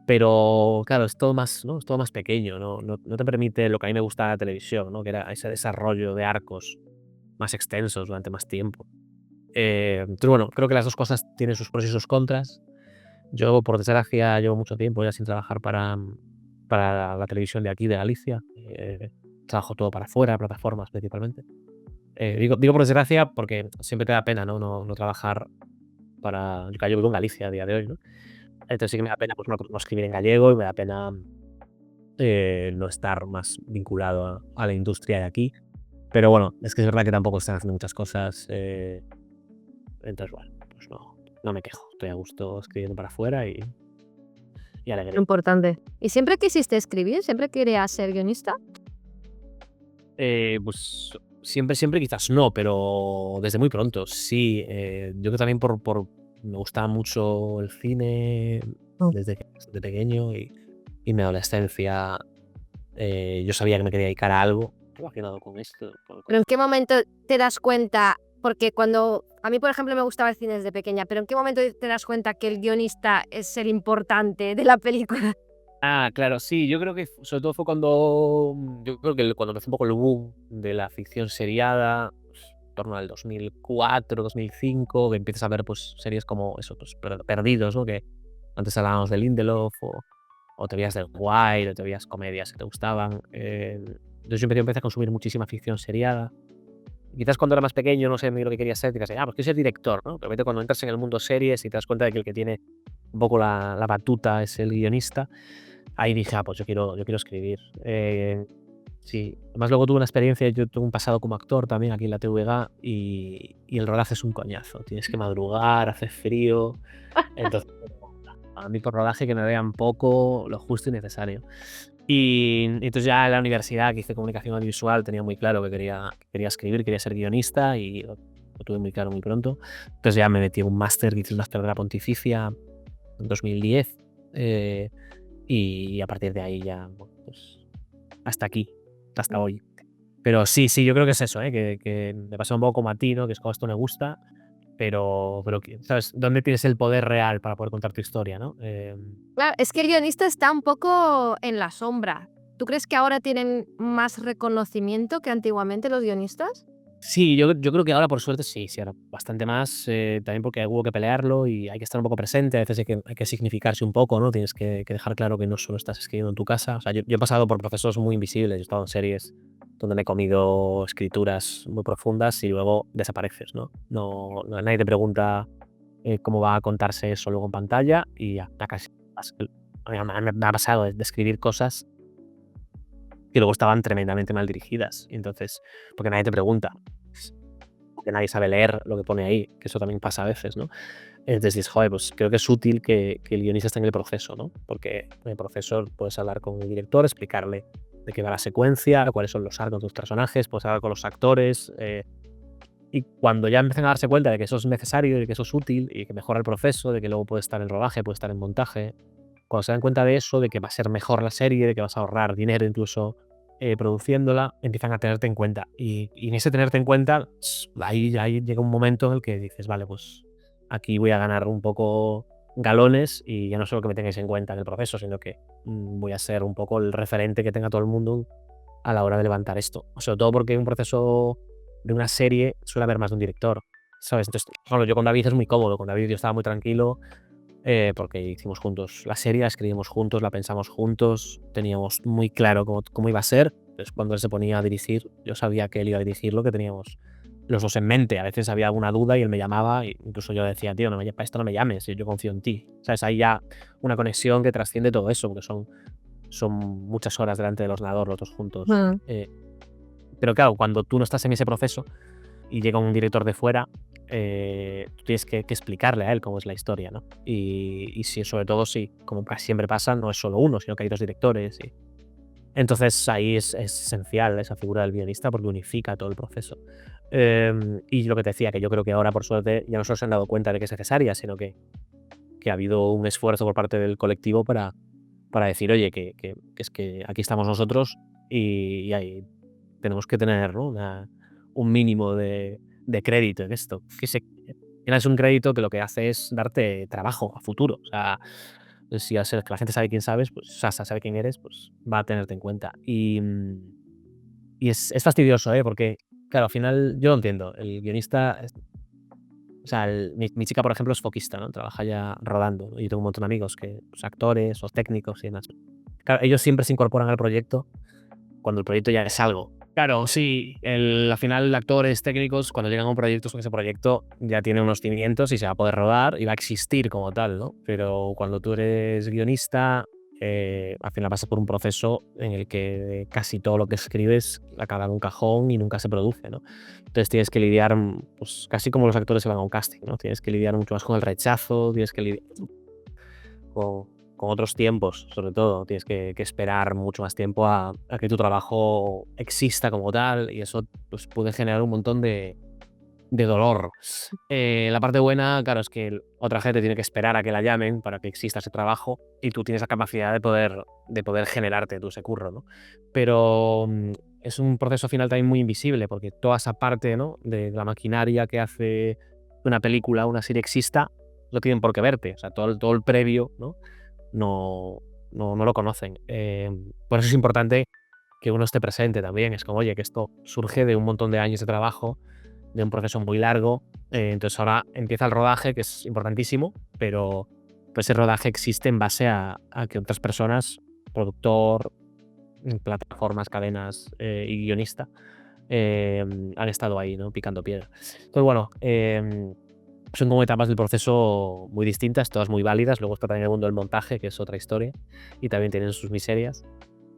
Pero claro, es todo más, ¿no? Es todo más pequeño, no te permite lo que a mí me gusta de la televisión, ¿no? Que era ese desarrollo de arcos más extensos durante más tiempo. Entonces, bueno, creo que las dos cosas tienen sus pros y sus contras. Yo, por desgracia, llevo mucho tiempo ya sin trabajar para la televisión de aquí, de Galicia. Trabajo todo para afuera, plataformas principalmente. Digo por desgracia porque siempre te da pena, ¿no? No trabajar para. Yo vivo en Galicia a día de hoy, ¿no? Entonces sí que me da pena pues, no escribir en gallego y me da pena no estar más vinculado a la industria de aquí. Pero bueno, es que es verdad que tampoco están haciendo muchas cosas. Entonces, bueno, pues no me quejo. Estoy a gusto escribiendo para afuera y alegre. Importante. ¿Y siempre quisiste escribir? ¿Siempre querías ser guionista? Pues siempre quizás no, pero desde muy pronto, sí. Yo creo que también me gustaba mucho el cine Oh. desde pequeño y mi adolescencia yo sabía que me quería dedicar a algo relacionado con esto. ¿Pero en qué momento te das cuenta? Porque cuando a mí, por ejemplo, me gustaba el cine desde pequeña, pero ¿en qué momento te das cuenta que el guionista es el importante de la película? Ah, claro, sí, yo creo que sobre todo fue cuando, yo creo que cuando empezó un poco el boom de la ficción seriada, pues, en torno al 2004, 2005, que empiezas a ver pues series como eso, pues Perdidos, ¿no? Que antes hablábamos de Lindelof o te veías del Wire, o te veías comedias que te gustaban. Entonces yo empecé a consumir muchísima ficción seriada. Quizás cuando era más pequeño no sé ni lo que quería ser, digas, pues quiero ser director, ¿no? Pero cuando entras en el mundo series y te das cuenta de que el que tiene un poco la batuta es el guionista, ahí dije, pues yo quiero escribir. Sí, además luego tuve una experiencia, yo tuve un pasado como actor también aquí en la TVG y el rodaje es un coñazo. Tienes que madrugar, hace frío. Entonces, a mí por rodaje que me vean poco, lo justo y necesario. Y entonces ya en la universidad que hice comunicación audiovisual tenía muy claro que quería escribir, quería ser guionista y lo tuve muy claro muy pronto. Entonces ya me metí en un máster, hice un máster de la Pontificia en 2010 y a partir de ahí ya, bueno, pues hasta aquí, hasta hoy. Pero sí, yo creo que es eso, que me pasa un poco como a ti, ¿no? Que es como esto me gusta, pero ¿sabes? ¿Dónde tienes el poder real para poder contar tu historia, ¿no? Claro, es que el guionista está un poco en la sombra. ¿Tú crees que ahora tienen más reconocimiento que antiguamente los guionistas? Sí, yo creo que ahora por suerte sí, ahora bastante más, también porque hubo que pelearlo y hay que estar un poco presente, a veces hay que significarse un poco, ¿no? Tienes que dejar claro que no solo estás escribiendo en tu casa. O sea, yo he pasado por procesos muy invisibles, yo he estado en series donde me he comido escrituras muy profundas y luego desapareces, ¿no? Nadie te pregunta cómo va a contarse eso luego en pantalla y ya casi A mí me ha pasado de escribir cosas que luego estaban tremendamente mal dirigidas. Y entonces, porque nadie te pregunta, porque nadie sabe leer lo que pone ahí, que eso también pasa a veces, ¿no? Entonces dices, joder, pues creo que es útil que el guionista esté en el proceso, ¿no? Porque en el proceso puedes hablar con el director, explicarle de qué va la secuencia, cuáles son los arcos de tus personajes, puedes hablar con los actores, y cuando ya empiezan a darse cuenta de que eso es necesario, de que eso es útil y que mejora el proceso, de que luego puede estar en rodaje, puede estar en montaje, cuando se dan cuenta de eso, de que va a ser mejor la serie, de que vas a ahorrar dinero incluso produciéndola, empiezan a tenerte en cuenta. Y en ese tenerte en cuenta, ahí llega un momento en el que dices, vale, pues aquí voy a ganar un poco galones y ya no solo que me tengáis en cuenta en el proceso, sino que voy a ser un poco el referente que tenga todo el mundo a la hora de levantar esto. Sobre todo porque en un proceso de una serie suele haber más de un director, ¿sabes? Entonces, bueno, yo con David es muy cómodo, con David yo estaba muy tranquilo porque hicimos juntos la serie, la escribimos juntos, la pensamos juntos, teníamos muy claro cómo iba a ser. Entonces, cuando él se ponía a dirigir, yo sabía que él iba a dirigir lo que teníamos los dos en mente. A veces había alguna duda y él me llamaba, e incluso yo decía, tío, para esto no me llames, yo confío en ti. ¿Sabes? Hay ya una conexión que trasciende todo eso, porque son muchas horas delante del ordenador los dos juntos. Mm. Pero claro, cuando tú no estás en ese proceso y llega un director de fuera, tú tienes que explicarle a él cómo es la historia, ¿no? Y si, sobre todo si, como siempre pasa, no es solo uno, sino que hay dos directores. Entonces ahí es esencial esa figura del guionista porque unifica todo el proceso. Y lo que te decía, que yo creo que ahora, por suerte, ya no solo se han dado cuenta de que es necesaria, sino que ha habido un esfuerzo por parte del colectivo para decir, oye, que es que aquí estamos nosotros y ahí tenemos que tener, ¿no? Un mínimo de crédito en esto. Que es un crédito que lo que hace es darte trabajo a futuro. O sea, si al ser que la gente sabe quién sabes, pues Sasa sabe quién eres, pues va a tenerte en cuenta. Y es fastidioso, ¿eh? Porque, claro, al final yo lo entiendo. El guionista, o sea, mi chica, por ejemplo, es foquista, ¿no? Trabaja ya rodando. Y yo tengo un montón de amigos que, pues, actores o técnicos y demás. Claro, ellos siempre se incorporan al proyecto cuando el proyecto ya es algo. Claro, sí, al final actores técnicos cuando llegan a un proyecto, ese proyecto ya tiene unos cimientos y se va a poder rodar y va a existir como tal, ¿no? Pero cuando tú eres guionista, al final pasas por un proceso en el que casi todo lo que escribes acaba en un cajón y nunca se produce, ¿no? Entonces tienes que lidiar, pues casi como los actores que van a un casting, ¿no? Tienes que lidiar mucho más con el rechazo, tienes que lidiar con otros tiempos, sobre todo. Tienes que esperar mucho más tiempo a que tu trabajo exista como tal y eso pues, puede generar un montón de dolor. La parte buena, claro, es que otra gente tiene que esperar a que la llamen para que exista ese trabajo y tú tienes la capacidad de poder generarte tú ese curro, ¿no? Pero es un proceso final también muy invisible porque toda esa parte, ¿no? de la maquinaria que hace una película, una serie exista, no tienen por qué verte. O sea, todo el previo, ¿no? No lo conocen. Por eso es importante que uno esté presente también. Es como, oye, que esto surge de un montón de años de trabajo, de un proceso muy largo. Entonces ahora empieza el rodaje, que es importantísimo, pero ese rodaje existe en base a que otras personas, productor, plataformas, cadenas y guionista, han estado ahí, ¿no? Picando piedra. Entonces, bueno, son como etapas del proceso muy distintas, todas muy válidas. Luego está también el mundo del montaje, que es otra historia, y también tienen sus miserias.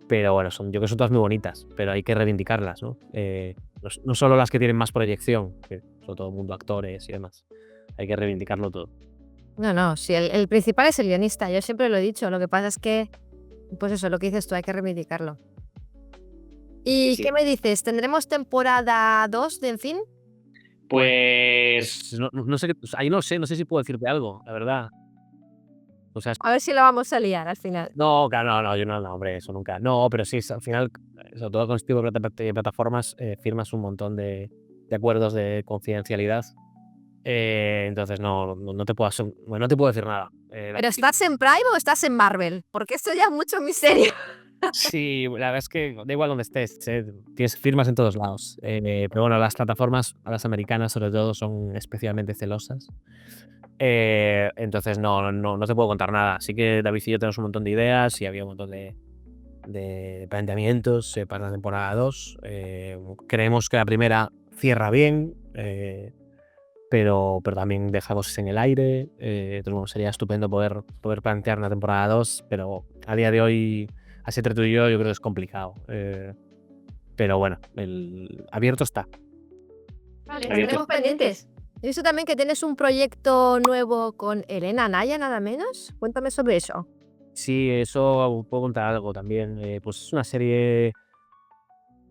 Pero bueno, yo creo que son todas muy bonitas, pero hay que reivindicarlas, ¿no? No solo las que tienen más proyección, que sobre todo el mundo actores y demás. Hay que reivindicarlo todo. No, sí, el principal es el guionista, yo siempre lo he dicho. Lo que pasa es que, pues eso, lo que dices tú, hay que reivindicarlo. ¿Y Sí. qué me dices? ¿Tendremos temporada 2 de En fin? Pues no sé, ahí no sé si puedo decirte algo, la verdad. O sea, A ver si la vamos a liar al final. no, claro, no, yo no, hombre, eso nunca. No, pero sí, al final, sobre todo con este tipo de plataformas, firmas un montón de acuerdos de confidencialidad. Entonces no te puedo bueno, no te puedo decir nada. ¿Pero estás en Prime o estás en Marvel? Porque esto ya es mucho misterio. Sí, la verdad es que da igual donde estés, tienes firmas en todos lados. Pero bueno, las plataformas, las americanas sobre todo, son especialmente celosas. Entonces no te puedo contar nada. Así que David y yo tenemos un montón de ideas y había un montón de planteamientos para la temporada 2. Creemos que la primera cierra bien. pero también deja cosas en el aire. Entonces, bueno, sería estupendo poder plantear una temporada 2, pero a día de hoy, así entre tú y yo creo que es complicado. Pero bueno, abierto está. Vale, estaremos pendientes. He visto también que tienes un proyecto nuevo con Elena Naya, nada menos. Cuéntame sobre eso. Sí, eso puedo contar algo también. Pues es una serie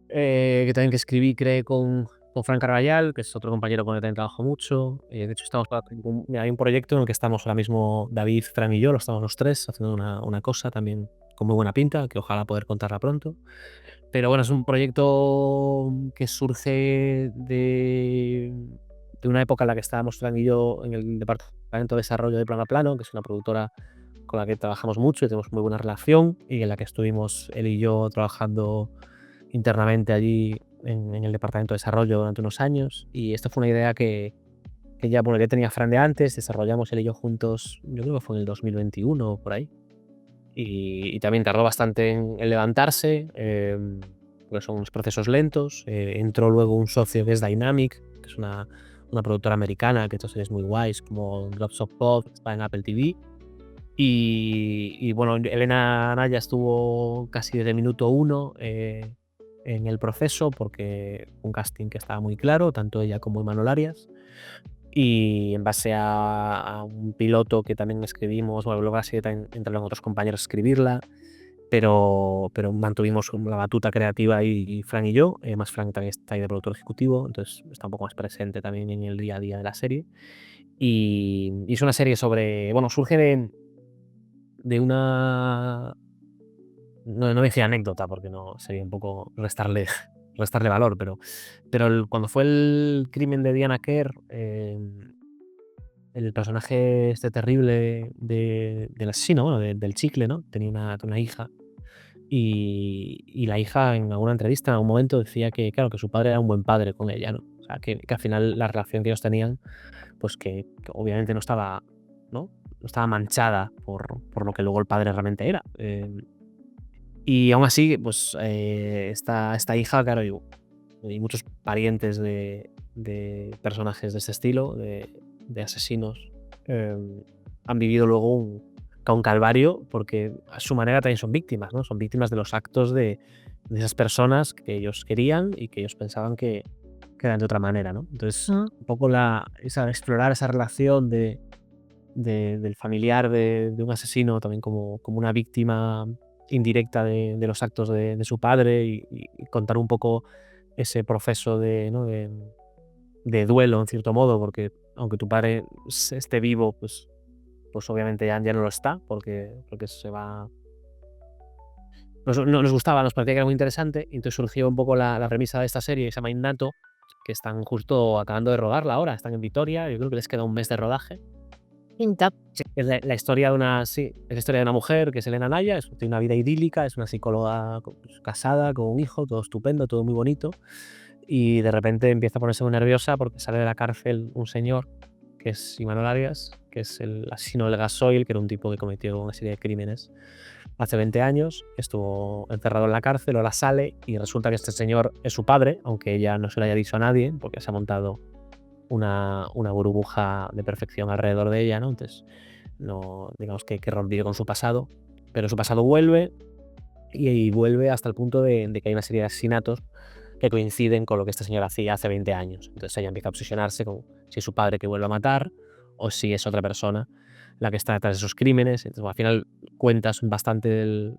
que también que escribí, creé con Fran Carvallal, que es otro compañero con el que también trabajo mucho. De hecho, hay un proyecto en el que estamos ahora mismo, David, Fran y yo, lo estamos los tres haciendo una cosa también con muy buena pinta, que ojalá poder contarla pronto. Pero bueno, es un proyecto que surge de una época en la que estábamos Fran y yo en el departamento de desarrollo de Plano a Plano, que es una productora con la que trabajamos mucho y tenemos muy buena relación, y en la que estuvimos él y yo trabajando internamente allí en el departamento de desarrollo durante unos años. Y esto fue una idea que ya tenía Fran de antes, desarrollamos él y yo juntos, yo creo que fue en el 2021 o por ahí. Y también tardó bastante en levantarse, porque son unos procesos lentos. Entró luego un socio que es Dynamic, que es una productora americana que ha hecho series muy guays como Drops of Pod, está en Apple TV. Y bueno, Elena Naya estuvo casi desde el minuto 1 en el proceso, porque un casting que estaba muy claro, tanto ella como Imanol Arias. Y en base a un piloto que también escribimos, bueno, luego así entraron otros compañeros a escribirla, pero mantuvimos la batuta creativa y Fran y yo. Más Fran también está ahí de productor ejecutivo, entonces está un poco más presente también en el día a día de la serie. Y es una serie sobre, bueno, surge de una... No decía anécdota, porque no sería un poco restarle valor, pero cuando fue el crimen de Diana Kerr, el personaje este terrible del asesino, bueno, del chicle, ¿no? Tenía una hija, y la hija en alguna entrevista en algún momento decía que, claro, que su padre era un buen padre con ella, ¿no? O sea, que al final la relación que ellos tenían, pues que obviamente no estaba, ¿no? No estaba manchada por lo que luego el padre realmente era. Y aún así, pues esta hija, claro, y muchos parientes de personajes de este estilo, de asesinos, han vivido luego un calvario, porque a su manera también son víctimas, ¿no? Son víctimas de los actos de esas personas que ellos querían y que ellos pensaban que eran de otra manera, ¿no? Entonces, un poco explorar esa relación del familiar de un asesino también como una víctima indirecta de los actos de su padre, y contar un poco ese proceso ¿no? de duelo, en cierto modo, porque aunque tu padre esté vivo, pues obviamente ya no lo está, porque se va... Nos gustaba, nos parecía que era muy interesante, y entonces surgió un poco la premisa de esta serie, que se llama Innato, que están justo acabando de rodarla ahora, están en Vitoria, yo creo que les queda un mes de rodaje. Pinta. Sí, es la historia de una mujer que es Elena Naya, tiene una vida idílica, es una psicóloga pues, casada, con un hijo, todo estupendo, todo muy bonito, y de repente empieza a ponerse muy nerviosa porque sale de la cárcel un señor, que es Imanol Arias, que es el asesino del gasoil, que era un tipo que cometió una serie de crímenes hace 20 años, estuvo encerrado en la cárcel, ahora sale, y resulta que este señor es su padre, aunque ella no se lo haya dicho a nadie, porque se ha montado una burbuja de perfección alrededor de ella, ¿no? Entonces, no, digamos que rompió con su pasado, pero su pasado vuelve, y vuelve hasta el punto de que hay una serie de asesinatos que coinciden con lo que esta señora hacía hace 20 años. Entonces ella empieza a obsesionarse con si es su padre que vuelve a matar o si es otra persona la que está detrás de esos crímenes. Entonces, bueno, al final cuentas bastante del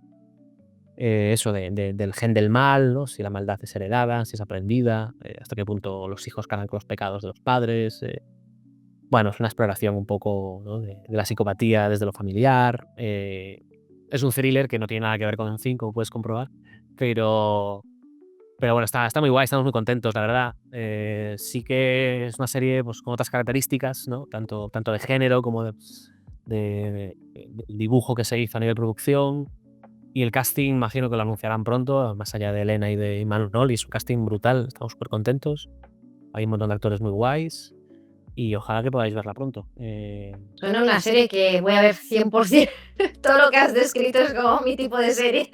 gen del mal, ¿no? Si la maldad es heredada, si es aprendida, hasta qué punto los hijos cargan con los pecados de los padres. Bueno, es una exploración un poco, ¿no? de la psicopatía desde lo familiar. Es un thriller que no tiene nada que ver con En5, como puedes comprobar, pero bueno, está muy guay, estamos muy contentos, la verdad. Sí que es una serie pues, con otras características, ¿no? Tanto de género como del dibujo que se hizo a nivel producción. Y el casting, imagino que lo anunciarán pronto, más allá de Elena y de Imanol, y es un casting brutal, estamos súper contentos. Hay un montón de actores muy guays, y ojalá que podáis verla pronto. Suena una serie que voy a ver 100%. Todo lo que has descrito es como mi tipo de serie.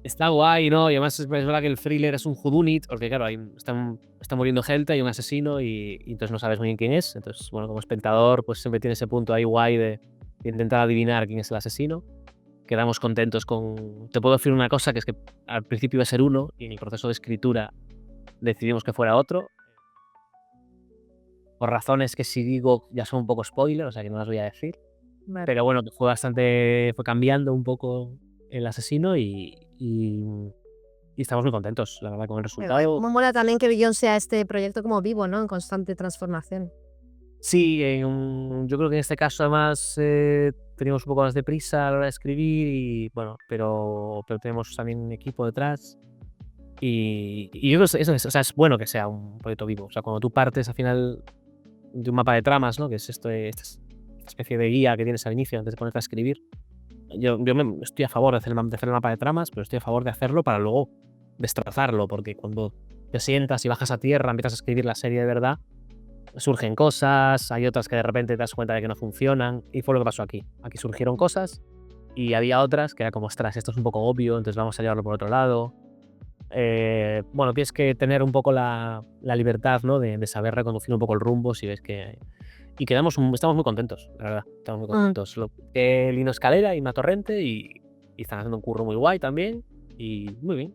Está guay, ¿no? Y además es verdad que el thriller es un whodunit, porque claro, está muriendo gente, hay un asesino y entonces no sabes muy bien quién es. Entonces, bueno, como espectador, pues siempre tiene ese punto ahí guay de intentar adivinar quién es el asesino. Quedamos contentos con... Te puedo decir una cosa, que es que al principio iba a ser uno y en el proceso de escritura decidimos que fuera otro. Por razones que si digo ya son un poco spoiler, o sea que no las voy a decir. Vale. Pero bueno, que fue cambiando un poco el asesino y estamos muy contentos, la verdad, con el Qué guay. resultado. Cómo mola también que Beyond sea este proyecto como vivo, ¿no? En constante transformación. Sí, yo creo que en este caso además teníamos un poco más de prisa a la hora de escribir y bueno, pero tenemos también un equipo detrás y yo creo que eso es, o sea, es bueno que sea un proyecto vivo. O sea, cuando tú partes al final de un mapa de tramas, ¿no? Que es esta especie de guía que tienes al inicio antes de ponerte a escribir. Yo estoy a favor de hacer el mapa de tramas, pero estoy a favor de hacerlo para luego destrozarlo, porque cuando te sientas y bajas a tierra, empiezas a escribir la serie de verdad, surgen cosas, hay otras que de repente te das cuenta de que no funcionan, y fue lo que pasó aquí. Aquí surgieron cosas y había otras que era como, ostras, esto es un poco obvio, entonces vamos a llevarlo por otro lado. Bueno, tienes que tener un poco la libertad, ¿no? de saber reconducir un poco el rumbo si ves que... Y estamos muy contentos, la verdad, estamos muy contentos. Lino Escalera y Matorrente y están haciendo un curro muy guay también y muy bien.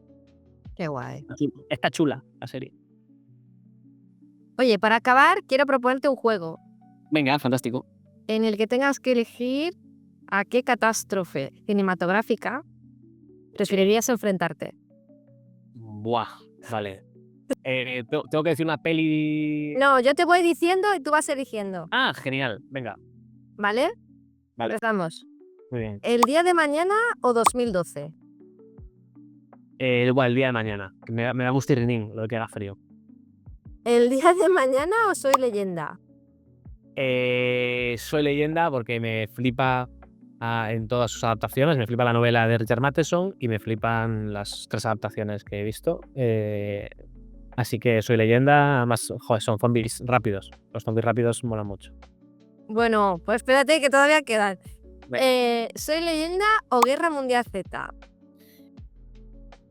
Qué guay. Está chula la serie. Oye, para acabar, quiero proponerte un juego Venga, fantástico. en el que tengas que elegir a qué catástrofe cinematográfica preferirías enfrentarte. Buah, vale. Tengo que decir una peli... No, yo te voy diciendo y tú vas eligiendo, Ah, genial, venga. ¿vale? Vale, Empezamos. muy bien. ¿El día de mañana o 2012? Bueno, el día de mañana, que me da gusto ir lo de que haga frío. ¿El día de mañana o Soy Leyenda? Soy Leyenda porque me flipa en todas sus adaptaciones, me flipa la novela de Richard Matheson y me flipan las 3 adaptaciones que he visto. Así que Soy Leyenda, además, joder, son zombies rápidos. Los zombies rápidos molan mucho. Bueno, pues espérate que todavía quedan. Venga. ¿Soy Leyenda o Guerra Mundial Z?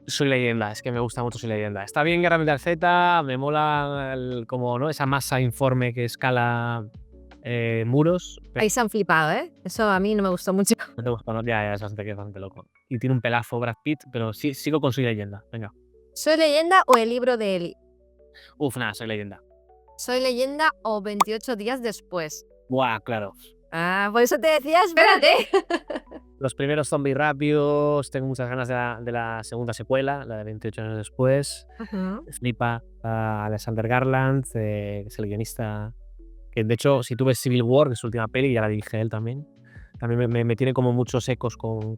Soy Leyenda, es que me gusta mucho Soy Leyenda. Está bien Guerra Mundial Z, me mola como, ¿no? Esa masa informe que escala muros. Ahí se han flipado, ¿eh? Eso a mí no me gustó mucho. No te gusta, ¿no? Ya, es bastante loco. Y tiene un pelazo Brad Pitt, pero sí, sigo con Soy Leyenda. Venga. ¿Soy Leyenda o el libro de Eli? Nada, Soy Leyenda. ¿Soy Leyenda o 28 días después? Buah, claro. Ah, por eso te decía, espérate. Los primeros zombies rápidos, tengo muchas ganas de la segunda secuela, la de 28 años después. Flipa a Alexander Garland, que es el guionista. Que de hecho, si tú ves Civil War, que es su última peli, ya la dirige él también. También me tiene como muchos ecos con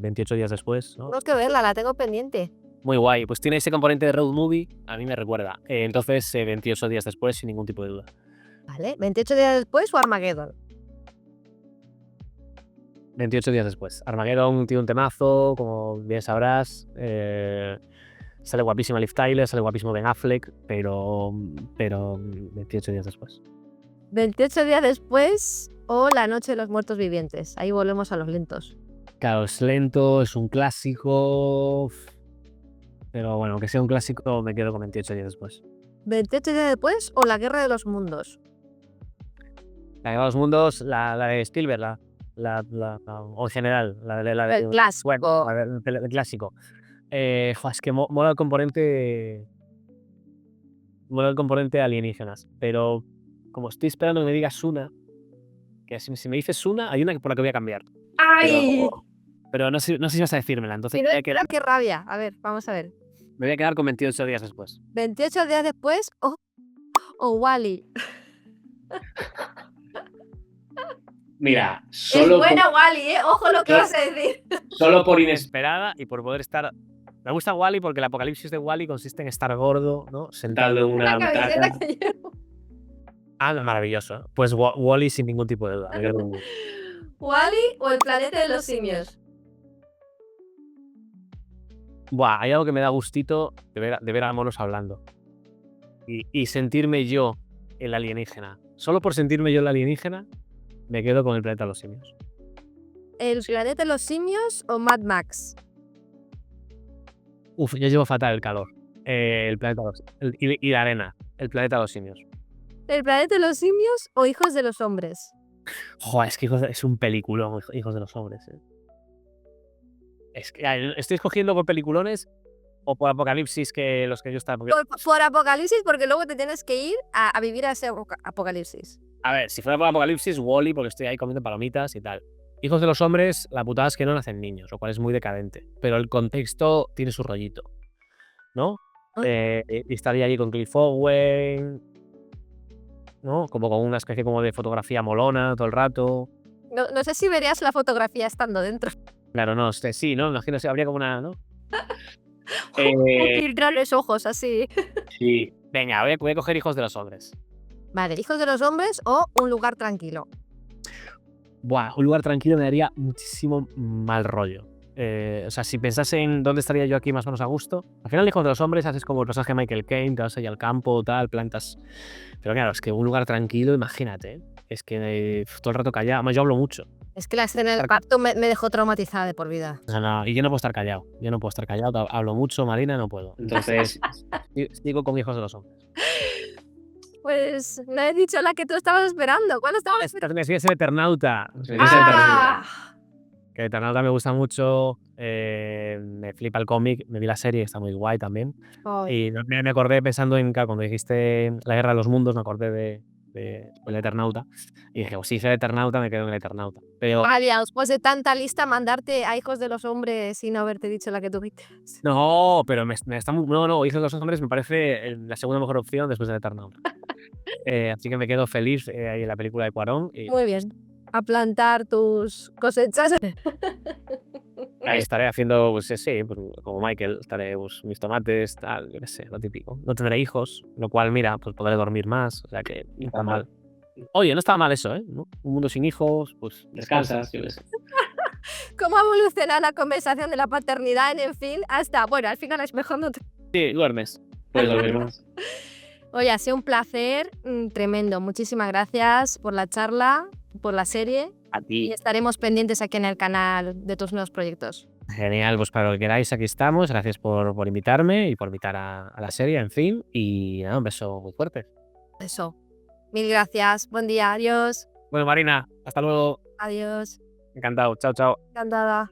28 días después, ¿no? Tengo que verla, la tengo pendiente. Muy guay. Pues tiene ese componente de road movie, a mí me recuerda. Entonces, 28 días después, sin ningún tipo de duda. Vale, 28 días después o Armageddon. 28 días después. Armageddon tiene un temazo, como bien sabrás. Sale guapísima Liv Tyler, sale guapísimo Ben Affleck, pero 28 días después. 28 días después o La Noche de los Muertos Vivientes. Ahí volvemos a los lentos. Claro, es lento, es un clásico. Pero bueno, aunque sea un clásico, me quedo con 28 días después. 28 días después o La Guerra de los Mundos. La de los mundos, la de Spielberg, o en general, la de El clásico. bueno, el clásico. Es que mola el componente. Mola el componente alienígenas. Pero como estoy esperando que me digas una, que si me dices una, hay una por la que voy a cambiar. ¡Ay! Pero no sé si vas a decírmela. Entonces ¡Qué rabia! A ver, vamos a ver. me voy a quedar con 28 días después. 28 días después o Wall-E. Mira, Es buena Wall-E, ¿eh? Ojo lo que vas a decir. Solo por inesperada y por poder estar... Me gusta Wall-E porque el apocalipsis de Wall-E consiste en estar gordo, ¿no? Sentado en una camiseta que llevo. Ah, maravilloso. Pues Wall-E sin ningún tipo de duda. ¿Wall-E o el planeta de los simios? Buah, hay algo que me da gustito de ver a monos hablando. Y sentirme yo el alienígena. Solo por sentirme yo el alienígena, me quedo con el planeta de los simios. ¿El planeta de los simios o Mad Max? Uf, yo llevo fatal el calor. El planeta y la arena. El planeta de los simios. ¿El planeta de los simios o Hijos de los hombres? Joder, es que es un peliculón, Hijos de los hombres. Es que estoy escogiendo por peliculones o por Apocalipsis, que los que yo estaba. Por Apocalipsis, porque luego te tienes que ir a vivir a ese Apocalipsis. A ver, si fuera por Apocalipsis, Wall-E, porque estoy ahí comiendo palomitas y tal. Hijos de los hombres, la putada es que no nacen niños, lo cual es muy decadente. Pero el contexto tiene su rollito, ¿no? Y estaría allí con Cliff Owen, ¿no? Como con una especie como de fotografía molona todo el rato. No sé si verías la fotografía estando dentro. Claro, no, sí, ¿no? Imagino que habría como una, ¿no? Filtrar los ojos así. Sí. Venga, voy a coger Hijos de los hombres. Vale, Hijos de los hombres o Un lugar tranquilo. Buah, un lugar tranquilo me daría muchísimo mal rollo. O sea, si pensase en dónde estaría yo aquí más o menos a gusto, al final, Hijos de los hombres, haces como el personaje de Michael Caine, te vas ahí al campo, tal, plantas. Pero claro, es que un lugar tranquilo, imagínate, es que todo el rato callado. Además, yo hablo mucho. Es que la escena del parto me dejó traumatizada de por vida. No, y yo no puedo estar callado. Hablo mucho, Marina, no puedo. Entonces, sigo con Hijos de los hombres. Pues no he dicho la que tú estabas esperando. ¿Cuál estabas esperando? Me sigue ese Eternauta. Que Eternauta me gusta mucho. Me flipa el cómic. Me vi la serie, está muy guay también. Y me acordé pensando en, claro, cuando dijiste La guerra de los mundos, me acordé del Eternauta. Y dije, pues si hice el Eternauta, me quedo en el Eternauta. Pero Vale, después de tanta lista, mandarte a Hijos de los hombres sin haberte dicho la que tuviste. no, pero me está no, Hijos de los hombres me parece la segunda mejor opción después del Eternauta. Así que me quedo feliz ahí en la película de Cuarón. Muy bien. A plantar tus cosechas. Ahí estaré haciendo, pues sí, pues, como Michael, estaré pues, mis tomates, tal, yo qué sé, lo típico. No tendré hijos, lo cual, mira, pues podré dormir más, o sea que no está mal. Oye, no está mal eso, ¿eh? ¿No? Un mundo sin hijos, pues descansas, yo qué sé. ¿Cómo evoluciona la conversación de la paternidad en fin hasta, bueno, al final es mejor no te... Sí, duermes. Puedes dormir más. Oye, ha sido un placer tremendo. Muchísimas gracias por la charla, por la serie. A ti. Y estaremos pendientes aquí en el canal de tus nuevos proyectos. Genial, pues para lo que queráis, aquí estamos. Gracias por invitarme y por invitar a la serie, en fin. Y nada, un beso muy fuerte. Eso. Mil gracias. Buen día. Adiós. Bueno, Marina, hasta luego. Adiós. Encantado. Chao, chao. Encantada.